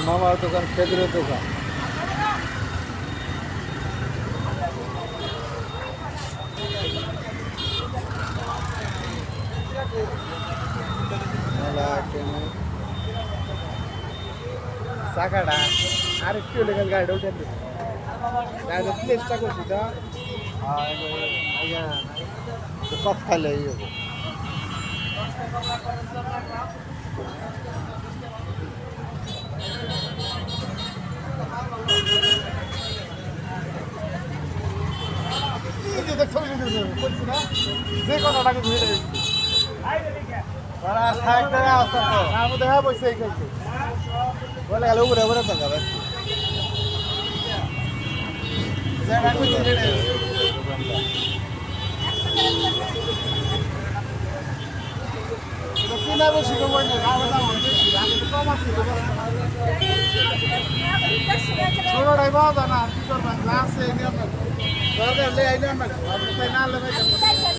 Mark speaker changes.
Speaker 1: মামার দোকান, খেজুরের দোকান। চাকাটা আর একটু লেখাল গাড়িটা উঠে গাড়িটা প্লেসটা করছি তো কফ খাইলে যে কথাটাকে ধরে দেখা বসে বলে গেল উপরে উপরে তো যাবে কিনা বেশি ছোটটাই পাওয়া যায় না কি করবেন গ্লাস দরকার লে আইলে না না